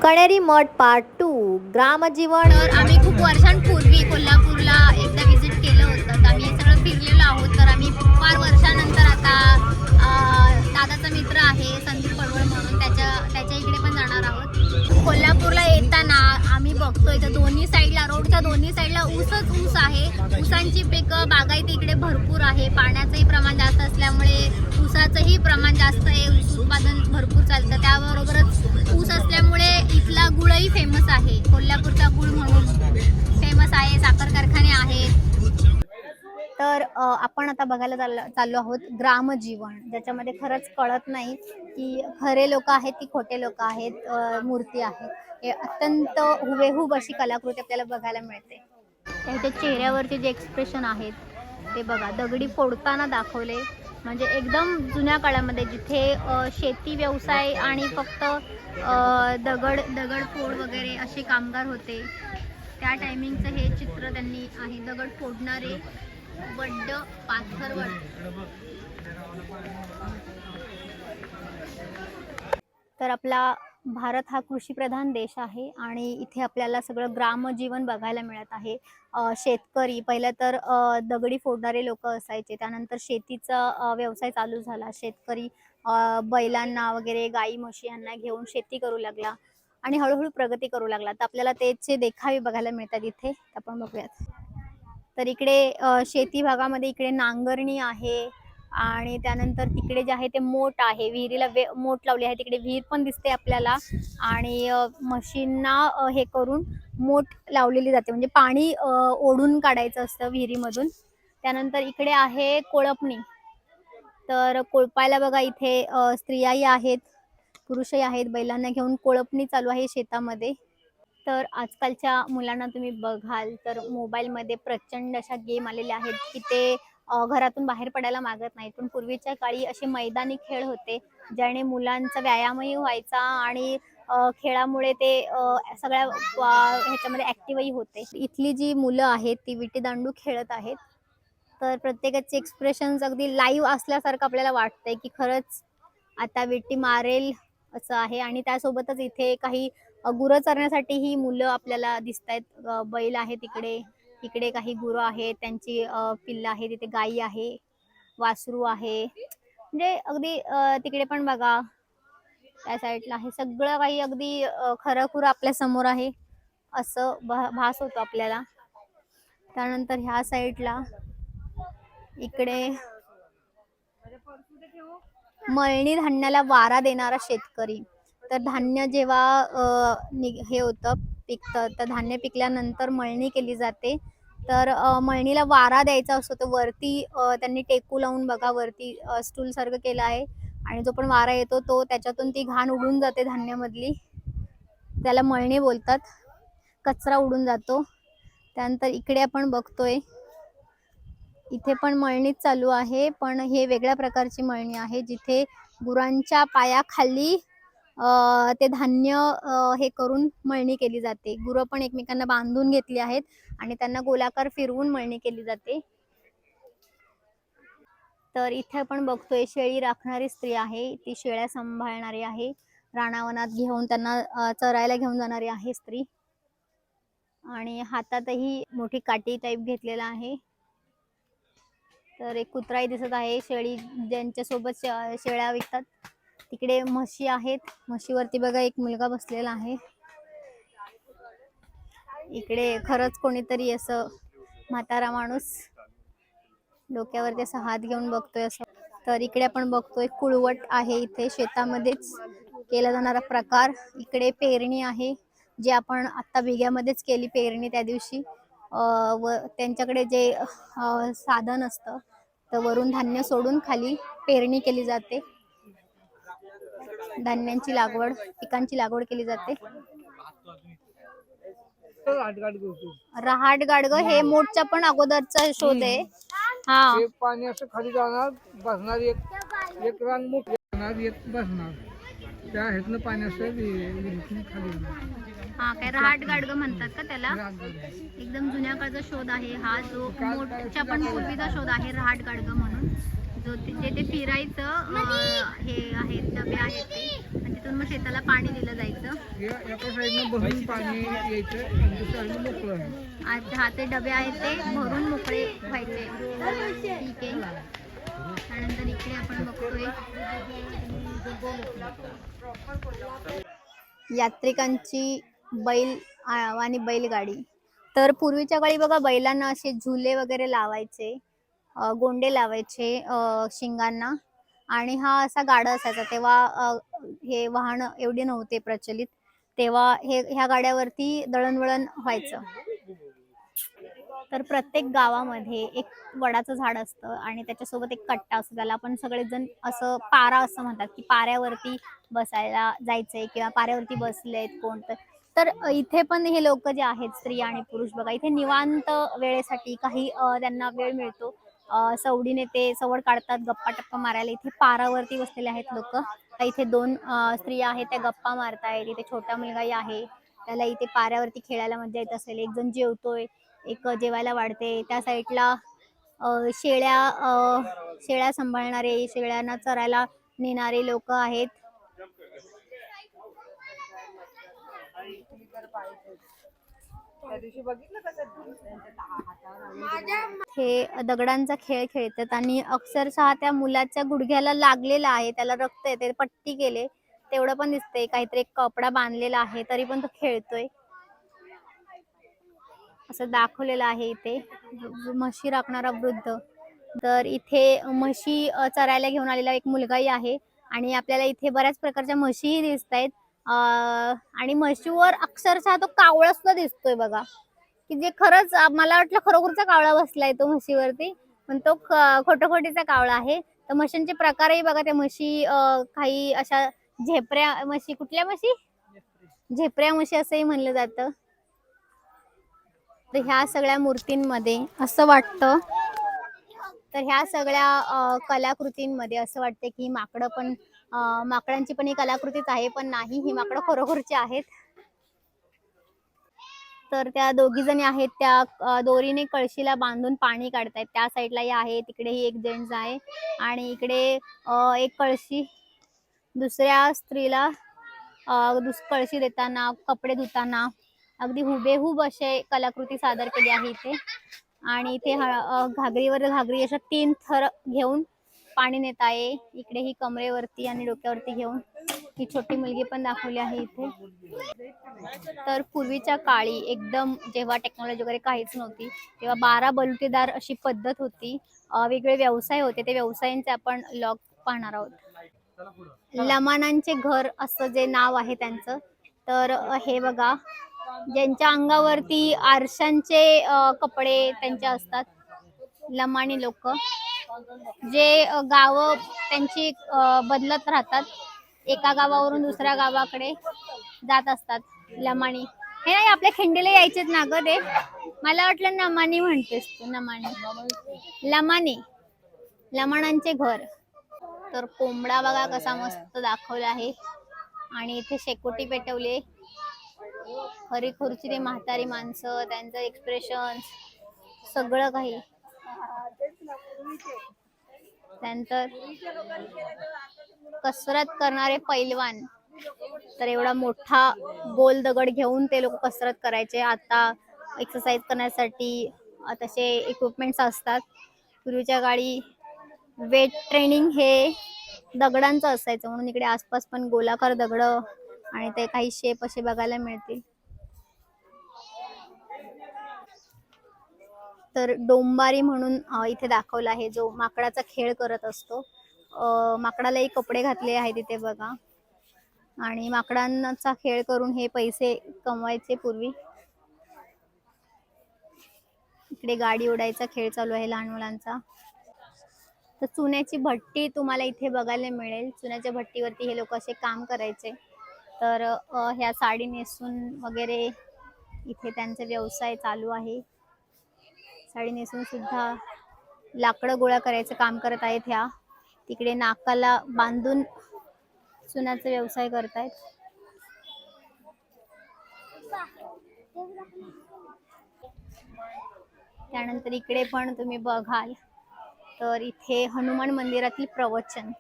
कणेरी मठ part 2 ग्रामजीवन। तर आम्ही खूप वर्षांपूर्वी कोल्हापूरला एकदा व्हिजिट केलं होतं. तर आम्ही सगळं फिरलेलो आहोत. तर आम्ही फार वर्षानंतर आता दादाचा मित्र आहे संदीप पडवळ म्हणून त्याच्या इकडे पण जाणार आहोत. कोल्हापूरला येताना आम्ही बघतोय तर दोन्ही साईडला रोडच्या दोन्ही साईडला ऊसच ऊस आहे. ऊसांची पिकं बागायती इकडे भरपूर आहे. पाण्याचंही प्रमाण जास्त असल्यामुळे ऊसाचंही प्रमाण जास्त आहे. ऊस उत्पादन भरपूर चालतं. त्याबरोबरच ऊस असल्यामुळे इथला गुळही फेमस आहे. कोल्हापूरचा गुळ म्हणून फेमस आहे. साखर कारखाने आहेत. तर आपण आता बघायला चाललो आहोत ग्रामजीवन, ज्याच्यामध्ये खरंच कळत नाही की खरे लोक आहेत की खोटे लोक आहेत. मूर्ती आहे, हे अत्यंत हुबेहूब अशी कलाकृती आपल्याला बघायला मिळते. त्याच्या चेहऱ्यावरचे जे एक्सप्रेशन आहेत ते बघा, दगडी फोडताना दाखवले. म्हणजे एकदम जुन्या काळामध्ये जिथे शेती व्यवसाय आणि फक्त दगडफोड वगैरे असे कामगार होते, त्या टायमिंगचं हे चित्र त्यांनी आहे. दगड फोडणारे वड्ड पाथरवट. तर आपला भारत हा कृषीप्रधान देश आहे आणि इथे आपल्याला सगळं ग्रामजीवन बघायला मिळत आहे. शेतकरी पहिलं तर दगडी फोडणारे लोक असायचे, त्यानंतर शेतीचा व्यवसाय चालू झाला. शेतकरी बैलांना वगैरे गाई म्हशी यांना घेऊन शेती करू लागला आणि हळूहळू प्रगती करू लागला. तर आपल्याला त्याचे देखावे बघायला मिळतात इथे. आपण बघूयात. तर इकडे शेती भागामध्ये इकडे नांगरणी आहे आणि त्यानंतर तिकडे जे आहे ते मोठ आहे. विहिरीला मोठ लावली आहे, तिकडे विहीर पण दिसते आपल्याला. आणि मशीनना हे करून मोठ लावलेली जाते, म्हणजे पाणी ओढून काढायचं असतं विहिरीमधून. त्यानंतर इकडे आहे कोळपणी. तर कोळपायला बघा इथे स्त्रियाही आहेत, पुरुषही आहेत. बैलांना घेऊन कोळपणी चालू आहे शेतामध्ये. तर आजकालच्या मुलांना तुम्ही बघाल तर मोबाईलमध्ये प्रचंड अशा गेम आलेल्या आहेत की ते घरातून बाहेर पडायला मागत नाहीत. पण पूर्वीच्या काळी असे मैदानी खेळ होते, ज्याने मुलांचा व्यायामही व्हायचा आणि खेळामुळे ते सगळ्या ह्याच्यामध्ये ॲक्टिव्हही होते. इथली जी मुलं आहेत ती विटीदांडू खेळत आहेत. तर प्रत्येकाचे एक्सप्रेशन्स अगदी लाईव्ह असल्यासारखं आपल्याला वाटतंय की खरंच आता विटी मारेल असं आहे. आणि त्यासोबतच इथे काही गुरं चरण्यासाठी ही मुलं आपल्याला दिसत आहेत. बैल आहे तिकडे, इकडे काही गुरं आहेत, त्यांची पिल्लं आहे. तिथे गाई आहे, वासरू आहे. म्हणजे अगदी तिकडे पण बघा त्या साईडला आहे. सगळं काही अगदी खरं खुरं आपल्या समोर आहे असं भास होतो आपल्याला. त्यानंतर ह्या साईडला इकडे मळणी धान्याला वारा देणारा शेतकरी. तर धान्य जेव्हा हे होतं पिकतं, तर धान्य पिकल्यानंतर मळणी केली जाते. तर मळणीला वारा द्यायचा असतो. तर वरती त्यांनी टेकू लावून बघा, वरती स्टूल सारखं केलं आहे आणि जो पण वारा येतो तो त्याच्यातून ती घाण उडून जाते धान्यामधली. त्याला मळणी बोलतात. कचरा उडून जातो. त्यानंतर इकडे आपण बघतोय इथे पण मळणीच चालू आहे, पण हे वेगळ्या प्रकारची मळणी आहे जिथे गुरांच्या पायाखाली ते धान्य हे करून मळणी केली जाते. गुरं पण एकमेकांना बांधून घेतली आहेत आणि त्यांना गोलाकार फिरवून मळणी केली जाते. तर इथे आपण बघतोय शेळी राखणारी स्त्री आहे, ती शेळ्या सांभाळणारी आहे. रानावनात घेऊन त्यांना चरायला घेऊन जाणारी आहे स्त्री. आणि हातातही मोठी काठी टाईप घेतलेला आहे. तर एक कुत्राही दिसत आहे. शेळी ज्यांच्यासोबत शेळ्या विकतात तिकडे म्हशी आहेत. म्हशीवरती बघा एक मुलगा बसलेला आहे. इकडे खरंच कोणीतरी असं म्हातारा माणूस डोक्यावरती असा हात घेऊन बघतोय असं. तर इकडे आपण बघतोय कुळवट आहे. इथे शेतामध्येच केला जाणारा प्रकार. इकडे पेरणी आहे, जे आपण आता बिग्यामध्येच केली पेरणी त्या दिवशी. व त्यांच्याकडे जे साधन असतं, तर वरून धान्य सोडून खाली पेरणी केली जाते. धान्यांची लागवड, पिकांची लागवड केली जाते. रहाट गाडगं हे मोठच्या पण अगोदरचा शोध आहे. हा, पाणी असं खाली जाणार, बसणार एक रान मोठ येणार, एक बसणार. त्या ह्यातनं पाणी असं खाली हा काय रहाट गाडगं म्हणतात का त्याला? एकदम जुन्या काळचा शोध आहे हा, जो मोठच्या पण पूर्वीचा शोध आहे रहाट गाडगं म्हणून. जो जे ते फिरायचं हे आहेत डबे आहेत ते, आणि तिथून मग शेताला पाणी दिलं जायचं. एका साईडनं भरून पाणी यायचं आणि दुसऱ्या साईडनं मोकळं आहे. अच्छा, हा ते डबे आहेत ते भरून मोकळे व्हायचे. ठीक आहे. त्यानंतर इकडे आपण बघतोय यात्रिकांची बैल आणि बैलगाडी. तर पूर्वीच्या काळी बघा बैलांना असे झुले वगैरे लावायचे, गोंडे लावायचे शिंगांना, आणि हा असा गाडा असायचा. तेव्हा हे वाहन एवढे नव्हते प्रचलित, तेव्हा ह्या गाड्यावरती दळणवळण व्हायचं. तर प्रत्येक गावामध्ये एक वडाचं झाड असतं आणि त्याच्यासोबत एक कट्टा असतो. त्याला आपण सगळेजण असं पारा असं म्हणतात, की पाऱ्यावरती बसायला जायचंय किंवा पाऱ्यावरती बसलेत कोण तर इथे पण हे लोक जे आहेत स्त्रिया आणि पुरुष बघा, इथे निवांत वेळेसाठी काही त्यांना वेळ मिळतो, सवडीने ते सवड काढतात गप्पा टप्पा मारायला. इथे पारावरती बसलेले आहेत लोक. इथे 2 स्त्रिया आहेत, त्या गप्पा मारतायत. इथे छोटा मुलगाही आहे, त्याला इथे पाऱ्यावरती खेळायला मजा येत असेल. एक जण जेवतोय, एक जेवायला वाढते. त्या साईडला शेळ्या सांभाळणारे, शेळ्यांना चरायला नेणारे लोक आहेत. हे दगडांचा खेळ खेळतात आणि अक्षरशः त्या मुलाच्या गुडघ्याला लागलेला आहे, त्याला रक्त येते, पट्टी केले तेवढं पण दिसतंय. काहीतरी एक कपडा बांधलेला आहे तरी पण तो खेळतोय असं दाखवलेलं आहे. इथे म्हशी राखणारा वृद्ध. तर इथे म्हशी चरायला घेऊन आलेला एक मुलगाही आहे आणि आपल्याला इथे बऱ्याच प्रकारच्या म्हशीही दिसत आहेत. आणि म्हशीवर अक्षरशः तो कावळा सुद्धा दिसतोय बघा, की जे खरंच मला वाटलं खरोखरचा कावळा बसलाय तो म्हशीवरती, पण तो खोटखोटीचा कावळा आहे. तर म्हशींचे प्रकारही बघा, त्या म्हशी काही अशा झेपऱ्या म्हशी, कुठल्या म्हशी, झेपऱ्या म्हशी असंही म्हणलं जातं. तर ह्या सगळ्या मूर्तींमध्ये असं वाटतं, तर ह्या सगळ्या कलाकृतींमध्ये असं वाटतं की माकडं पण, माकडांची पण ही कलाकृतीच आहे, पण नाही, ही माकडं खरोखरची आहेत. तर त्या दोघी जणी आहेत, त्या दोरीने कळशीला बांधून पाणी काढतायत. त्या साईडलाही आहे, तिकडेही एक जेंट्स आहे आणि इकडे एक कळशी दुसऱ्या स्त्रीला कळशी देताना, कपडे धुताना अगदी हुबेहूब असे कलाकृती सादर केली आहे इथे. आणि इथे घागरीवर घागरी अशा 3 थर घेऊन पाणी नेत आहे. इकडे ही कमरेवरती आणि डोक्यावरती घेऊन ही छोटी मुलगी पण दाखवली आहे इथे. तर पूर्वीच्या काळी एकदम जेव्हा टेक्नॉलॉजी वगैरे काहीच नव्हती, तेव्हा 12 बलुतेदार अशी पद्धत होती. वेगवेगळे व्यवसाय होते, ते व्यवसायांचे आपण लॉग पाहणार आहोत. लमानांचे घर असं जे नाव आहे त्यांचं. तर हे बघा, ज्यांच्या अंगावरती आरशांचे कपडे त्यांचे असतात, लमाणी लोक, जे गावं त्यांची बदलत राहतात, एका गावावरून दुसऱ्या गावाकडे जात असतात लमाणी. हे नाही, आपल्या खिंडीला यायचेत ना ग ते, मला वाटलं नमानी म्हणतेस तू. नमानी, लमानी, लमाणांचे घर. तर कोंबडा बघा कसा मस्त दाखवला आहे आणि इथे शेकोटी पेटवले. खरी खुर्ची, ते म्हातारी माणसं, त्यांचं एक्सप्रेशन सगळं काही. त्यानंतर कसरत करणारे पैलवान. तर एवढा मोठा गोल दगड घेऊन ते लोक कसरत करायचे. आता एक्सरसाइज करण्यासाठी तसे इक्विपमेंट्स असतात. पूर्वीच्या काळी वेट ट्रेनिंग हे दगडांचं असायचं, म्हणून इकडे आसपास पण गोलाकार दगड आणि ते काही शेप असे बघायला मिळतील. तर डोंबारी म्हणून इथे दाखवला आहे, जो माकडाचा खेळ करत असतो. माकडालाही कपडे घातले आहेत इथे बघा, आणि माकडांचा खेळ करून हे पैसे कमवायचे पूर्वी. इकडे गाडी उडायचा खेळ चालू आहे लहान मुलांचा. तर चुन्याची भट्टी तुम्हाला इथे बघायला मिळेल. चुन्याच्या भट्टीवरती हे लोक असे काम करायचे. तर ह्या साडी नेसून वगैरे इथे त्यांचा व्यवसाय चालू आहे. साडी नेसून सुद्धा लाकडं गोळा करायचं काम करत आहेत ह्या. तिकडे नाकाला बांधून चुन्याचा व्यवसाय करतायत. त्यानंतर इकडे पण तुम्ही बघाल तर इथे हनुमान मंदिरातील प्रवचन.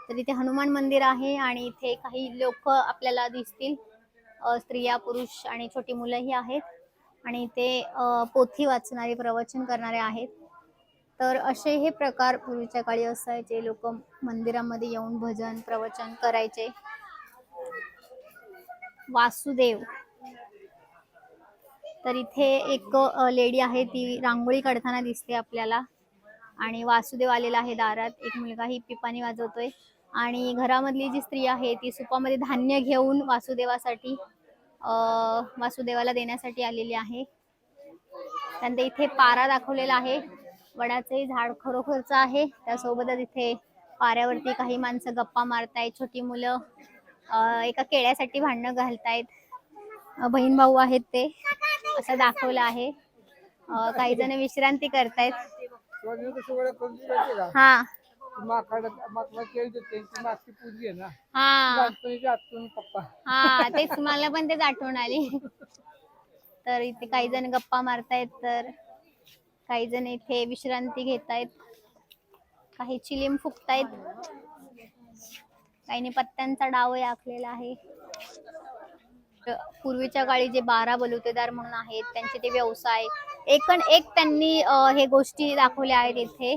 तर इथे हनुमान मंदिर आहे आणि इथे काही लोक आपल्याला दिसतील, स्त्रिया, पुरुष आणि छोटी मुलंही आहेत. आणि इथे पोथी वाचणारे, प्रवचन करणारे आहेत. तर असे हे प्रकार पूर्वीच्या काळी असायचे. लोक मंदिरामध्ये येऊन भजन, प्रवचन करायचे. वासुदेव. तर इथे एक लेडी आहे, ती रांगोळी काढताना दिसते आपल्याला. आणि वासुदेव आलेला आहे दारात. एक मुलगाही पिपाणी वाजवतोय. आणि घरामधली जी स्त्री आहे ती सुपामध्ये धान्य घेऊन वासुदेवासाठी वासुदेवाला देण्यासाठी आलेली आहे. त्यानंतर इथे पारा दाखवलेला आहे. वडाचंही झाड खरोखरचं आहे. त्यासोबतच इथे पाऱ्यावरती काही माणसं गप्पा मारतायत. छोटी मुलं एका केळ्यासाठी भांडणं घालतायत. बहीण भाऊ आहेत ते, असं दाखवलं आहे. काही जण विश्रांती करतायत. हा हा तेच, मला पण तेच आठवण आली. तर इथे काही जण गप्पा मारतायत, तर काही जण इथे विश्रांती घेतायत. काही चिलीम फुकतायत. काहींनी पत्त्यांचा डावही आखलेला आहे. पूर्वीच्या काळी जे 12 बलुतेदार म्हणून आहेत, त्यांचे ते व्यवसाय एकण एक त्यांनी हे गोष्टी दाखवल्या आहेत इथे.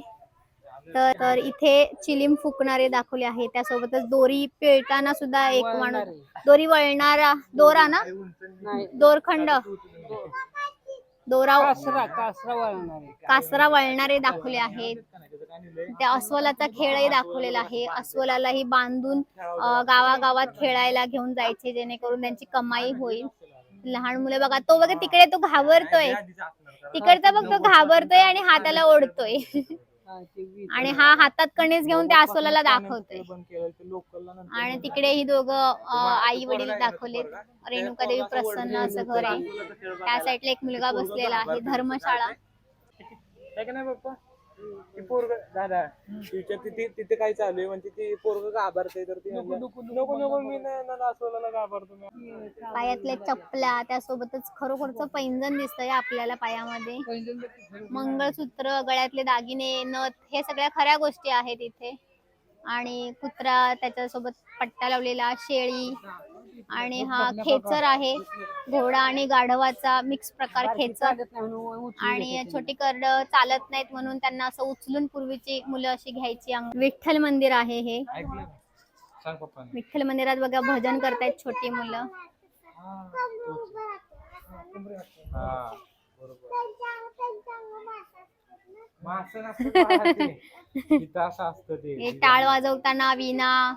तर इथे चिलीम फुकणारे दाखवले आहे. त्यासोबतच दोरी पिळताना सुद्धा एक माणूस, दोरी वळणारा, दोरा ना, दोरखंड, दोरा, कासरा वळणारे दाखवले आहेत. त्या अस्वलाचा खेळही दाखवलेला आहे. अस्वलालाही बांधून गावागावात खेळायला घेऊन जायचे, जेणेकरून त्यांची कमाई होईल. लहान मुलं बघा, तो बघा तिकडे, तो घाबरतोय, तिकडचा बघ, तो घाबरतोय आणि हाताला ओढतोय. आणि हा हातात कणीस घेऊन त्या अस्वलाला दाखवतोय. आणि तिकडे ही दोघं आई वडील दाखवले. रेणुका देवी प्रसन्न असं घर आहे. त्या साईडला एक मुलगा बसलेला आहे. धर्मशाळा. ती पोरग दादा तिथे काय चालू आहे, म्हणजे ती पोरग घाबरते, तर ती नको मी नाही घाबरतो. पायातले चपला, त्यासोबतच खरोखरचं पैंजण दिसतंय आपल्याला पायामध्ये. मंगळसूत्र, गळ्यातले दागिने, नथ, हे सगळ्या खऱ्या गोष्टी आहेत इथे. आणि कुत्रा, त्याच्यासोबत पट्टा लावलेला, शेळी, आणि हा खेचर आहे. घोडा आणि गाढवाचा मिक्स प्रकार खेचर. आणि छोटी करड चालत नाहीत म्हणून त्यांना असं उचलून पूर्वीची मुलं अशी घ्यायची. विठ्ठल मंदिर आहे हे. विठ्ठल मंदिरात बघा भजन करतायत छोटी मुलं. हे टाळ वाजवताना वीणा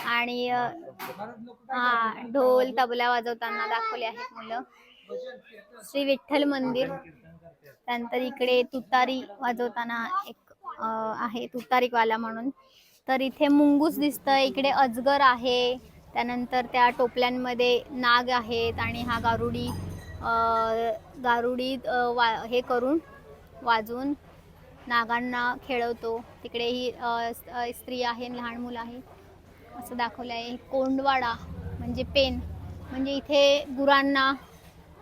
आणि ढोल, तबला वाजवताना दाखवले आहेत मुलं. श्री विठ्ठल मंदिर. त्यानंतर इकडे तुतारी वाजवताना एक आहे, तुतारीवाला म्हणून. तर इथे मुंगूस दिसतंय. इकडे अजगर आहे. त्यानंतर त्या टोपल्यांमध्ये नाग आहेत. आणि हा गारुडी हे करून वाजवून नागांना खेळवतो. तिकडे ही स्त्री आहे, लहान मुलं आहे, असं दाखवलं आहे. कोंडवाडा म्हणजे पेन, म्हणजे इथे गुरांना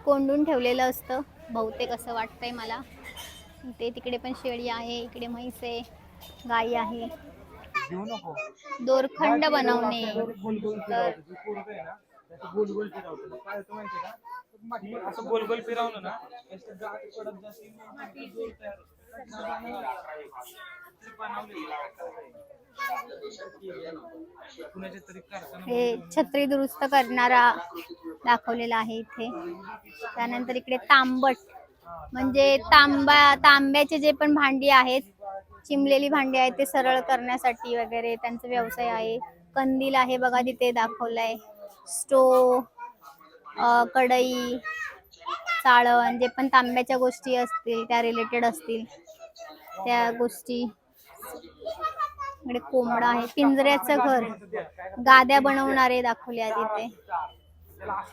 कोंडून ठेवलेलं असतं बहुतेक, असं वाटतंय मला. इथे तिकडे पण शेळी आहे, इकडे म्हैस आहे, गाई आहे. दोरखंड बनवणे. असं गोल गोल फिरवलं ना, हे छत्री दुरुस्त करणारा दाखवलेला आहे इथे. त्यानंतर इकडे तांबट, म्हणजे तांब्याचे जे पण भांडी आहेत, चिमलेली भांडी आहेत, ते सरळ करण्यासाठी वगैरे त्यांचा व्यवसाय आहे. कंदील आहे बघा तिथे दाखवलाय. स्टोव, कढई, चाळण, जे पण तांब्याच्या गोष्टी असतील, त्या रिलेटेड असतील त्या गोष्टी. इकडे कोंबडा आहे. पिंजऱ्याचं घर, गाद्या बनवणारे दाखवले आहेत इथे.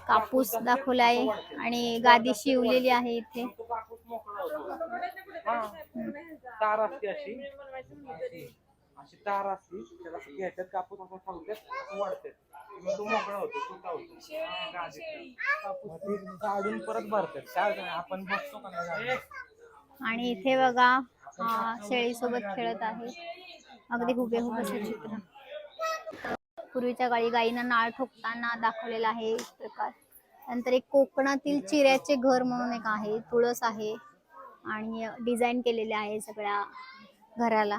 कापूस दाखवलाय आणि गादी शिवलेली आहे इथे. तार असते अशी तार असते, त्याला घ्यायच्यात, कापूस असं ठेवतात, वाढतात, तो मोकळा होतो, काढून परत भरतात. काय आपण बघतो का नाही. आणि इथे बघा हा शेळीसोबत खेळत आहे. अगदी हुबेहूब असं चित्र. पूर्वीच्या काळी गायींना नाळ ठोकताना दाखवलेला आहे एक प्रकार. नंतर एक कोकणातील चिऱ्याचे घर म्हणून एक आहे, तुळस आहे आणि डिझाईन केलेले आहे सगळ्या घराला.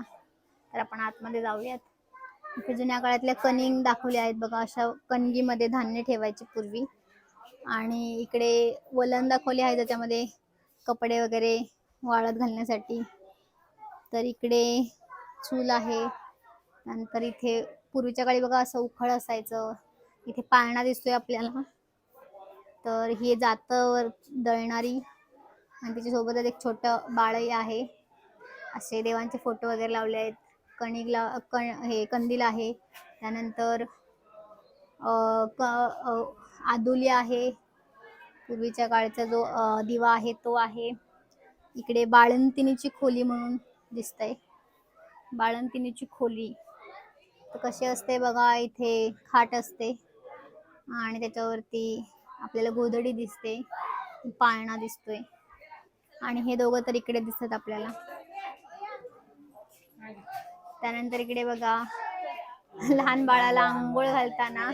तर आपण आतमध्ये जाऊयात. इथे जुन्या काळातल्या कनिंग दाखवले आहेत बघा, अशा कणगीमध्ये धान्य ठेवायचे पूर्वी. आणि इकडे वलन दाखवले आहे त्याच्यामध्ये कपडे वगैरे वाळत घालण्यासाठी. तर इकडे चूल आहे. नंतर इथे पूर्वीच्या काळी बघा असं उखळ असायचं. इथे पाळणा दिसतोय आपल्याला. तर ही जातं दळणारी आणि तिच्यासोबतच एक छोटं बाळही आहे. असे देवांचे फोटो वगैरे लावले आहेत. हे कंदील आहे. त्यानंतर आदुली आहे. पूर्वीच्या काळचा जो दिवा आहे तो आहे. इकडे बाळंतिणीची खोली म्हणून दिसतंय. बाळंतिणीची खोली तर कशी असते बघा, इथे खाट असते आणि त्याच्यावरती आपल्याला गोधडी दिसते, पाळणा दिसतोय आणि हे दोघं तर इकडे दिसतात आपल्याला. त्यानंतर इकडे बघा लहान बाळाला आंघोळ घालताना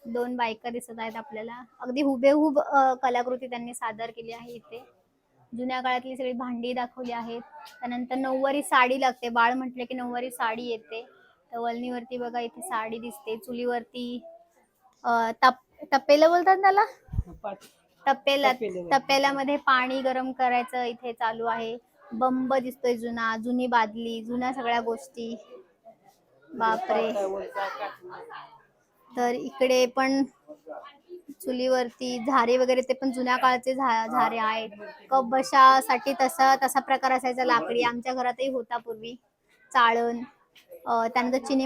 2 बायका दिसत आहेत आपल्याला. अगदी हुबेहूब कलाकृती त्यांनी सादर केली आहे इथे. जुन्या काळातली सगळी भांडी दाखवली आहेत. त्यानंतर नऊवारी साडी लागते. बाळ म्हटलं की नऊवारी साडी येते. तर वलनीवरती बघा इथे साडी दिसते. चुलीवरती तपेलं बोलतात त्याला, तपेल्यामध्ये पाणी गरम करायचं इथे चालू आहे. बंब दिसतोय जुना, जुनी बादली, जुन्या सगळ्या गोष्टी. बापरे. तर इकडे पण चुलीवरती झारे वगैरे, ते पण जुन्या काळाचे झारे आहेत. कप बशासाठी तसा प्रकार असायचा लाकडी. आमच्या घरातही होता पूर्वी चाळण. त्यानंतर चिनी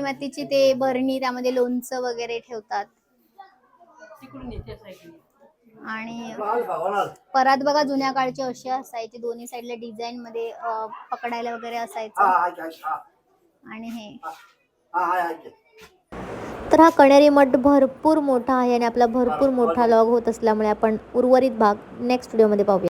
मातीची ते बरणी, त्यामध्ये लोणचं वगैरे ठेवतात. आणि परात बघा जुन्या काळची अशी असायची, दोन्ही साईडला डिझाईन मध्ये पकडायला वगैरे असायचं. आणि हे तर हा कण्हेरी मठ भरपूर मोठा आहे आणि आपला भरपूर मोठा लॉग होत असल्यामुळे आपण उर्वरित भाग नेक्स्ट व्हिडिओमध्ये पाहूया.